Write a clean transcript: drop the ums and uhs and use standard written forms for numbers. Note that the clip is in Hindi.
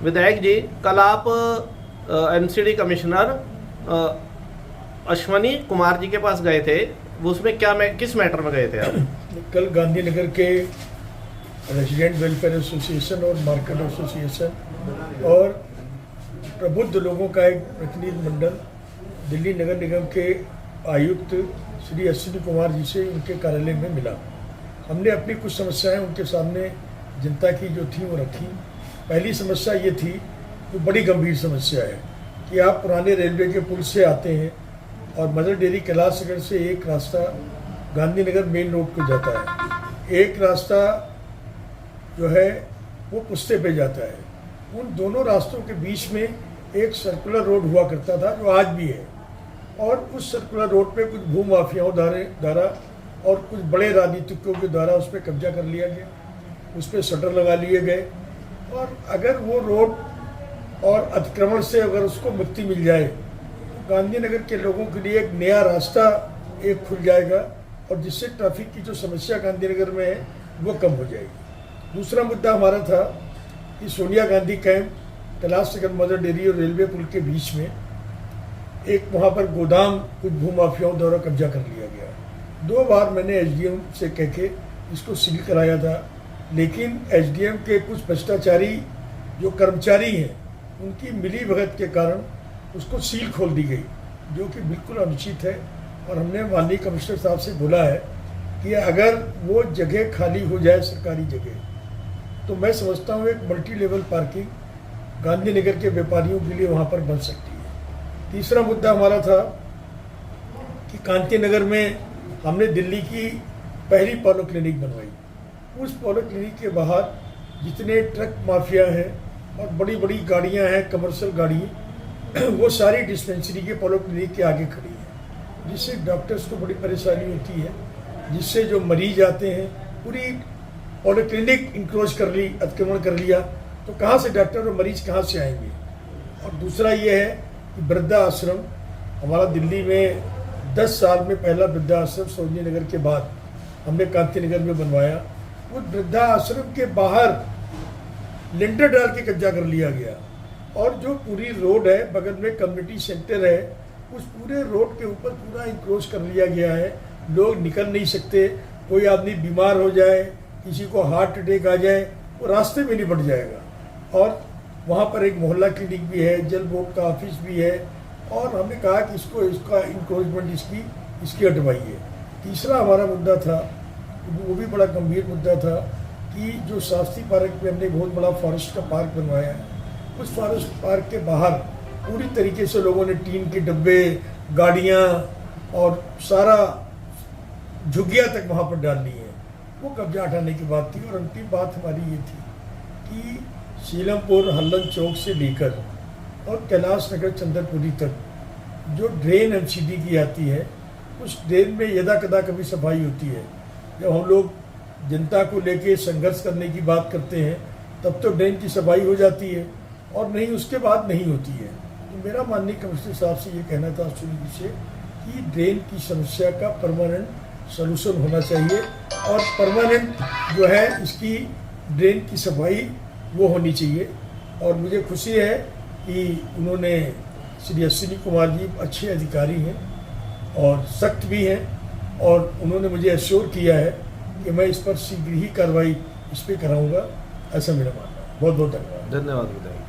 विधायक जी, कल आप एनसीडी कमिश्नर अश्वनी कुमार जी के पास गए थे, वो उसमें किस मैटर में गए थे आप? कल गांधीनगर के रेजिडेंट वेलफेयर एसोसिएशन और मार्केट एसोसिएशन और प्रबुद्ध लोगों का एक प्रतिनिधि मंडल दिल्ली नगर निगम के आयुक्त श्री अश्विनी कुमार जी से उनके कार्यालय में मिला। हमने अपनी कुछ समस्याएं उनके सामने जनता की जो थी वो रखी। पहली समस्या ये थी, वो बड़ी गंभीर समस्या है कि आप पुराने रेलवे के पुल से आते हैं और मदर डेयरी कैलाश नगर से एक रास्ता गांधीनगर मेन रोड को जाता है, एक रास्ता जो है वो पुस्ते पे जाता है। उन दोनों रास्तों के बीच में एक सर्कुलर रोड हुआ करता था जो आज भी है, और उस सर्कुलर रोड पे कुछ भूमाफियाओं द्वारा और कुछ बड़े राजनीतिकों के द्वारा उस पर कब्जा कर लिया गया, उस पर शटर लगा लिए गए। और अगर वो रोड और अतिक्रमण से अगर उसको मुक्ति मिल जाए तो गांधीनगर के लोगों के लिए एक नया रास्ता एक खुल जाएगा, और जिससे ट्रैफिक की जो समस्या गांधीनगर में है वो कम हो जाएगी। दूसरा मुद्दा हमारा था कि Sonia Gandhi camp, Kailash Nagar mother dairy और रेलवे पुल के बीच में एक वहाँ पर गोदाम कुछ भूमाफियाओं द्वारा कब्जा कर लिया गया। 2 बार मैंने एसडीएम से कह के इसको सील कराया था, लेकिन एसडीएम के कुछ भ्रष्टाचारी जो कर्मचारी हैं उनकी मिली भगत के कारण उसको सील खोल दी गई, जो कि बिल्कुल अनुचित है। और हमने माननीय कमिश्नर साहब से बोला है कि अगर वो जगह खाली हो जाए सरकारी जगह, तो मैं समझता हूँ एक मल्टी लेवल पार्किंग गांधीनगर के व्यापारियों के लिए वहाँ पर बन सकती है। तीसरा मुद्दा हमारा था कि कांतिनगर में हमने दिल्ली की पहली पॉलो क्लिनिक बनवाई। उस पॉलो क्लिनिक के बाहर जितने ट्रक माफिया हैं और बड़ी बड़ी गाड़ियां हैं, कमर्शियल गाड़ी, वो सारी डिस्पेंसरी के पॉलो क्लिनिक के आगे खड़ी है, जिससे डॉक्टर्स को बड़ी परेशानी होती है, जिससे जो मरीज आते हैं पूरी पॉलो क्लिनिक इंक्रोच कर ली, अतिक्रमण कर लिया, तो कहाँ से डॉक्टर और मरीज कहाँ से आएंगे। और दूसरा ये है कि वृद्धा आश्रम हमारा दिल्ली में 10 साल में पहला वृद्धा आश्रम सरोजनी नगर के बाद हमने कांतिनगर में बनवाया। उस वृद्धा आश्रम के बाहर लिंटर डाल के कब्जा कर लिया गया, और जो पूरी रोड है बगल में कम्युनिटी सेंटर है, उस पूरे रोड के ऊपर पूरा इंक्रोच कर लिया गया है। लोग निकल नहीं सकते, कोई आदमी बीमार हो जाए, किसी को हार्ट अटैक आ जाए, वो रास्ते में नहीं बढ़ जाएगा। और वहाँ पर एक मोहल्ला क्लिनिक भी है, जल बोर्ड का ऑफिस भी है, और हमने कहा कि इसका इंक्रोचमेंट इसकी हटवाइए। तीसरा हमारा मुद्दा था, वो भी बड़ा गंभीर मुद्दा था, कि जो शास्त्री पार्क में हमने बहुत बड़ा फॉरेस्ट का पार्क बनवाया है, उस फॉरेस्ट पार्क के बाहर पूरी तरीके से लोगों ने टीन के डब्बे, गाड़ियाँ और सारा झुग्गियाँ तक वहाँ पर डाल ली है। वो कब्जा हटाने की बात थी। और अंतिम बात हमारी ये थी कि सीलमपुर हल्लन चौक से लेकर और कैलाश नगर चंद्रपुरी तक जो ड्रेन एमसीडी की आती है, उस ड्रेन में यदा कदा कभी सफाई होती है। जब हम लोग जनता को लेके संघर्ष करने की बात करते हैं तब तो ड्रेन की सफाई हो जाती है, और नहीं उसके बाद नहीं होती है। तो मेरा माननीय कमिश्नर साहब से ये कहना था अश्विनी जी से कि ड्रेन की समस्या का परमानेंट सलूशन होना चाहिए, और परमानेंट जो है इसकी ड्रेन की सफाई वो होनी चाहिए। और मुझे खुशी है कि उन्होंने, श्री अश्विनी कुमार जी अच्छे अधिकारी हैं और सख्त भी हैं, और उन्होंने मुझे एश्योर किया है कि मैं इस पर शीघ्र ही कार्रवाई इस पर कराऊंगा, ऐसा मेरा मानना है। बहुत बहुत धन्यवाद। धन्यवाद विधायक।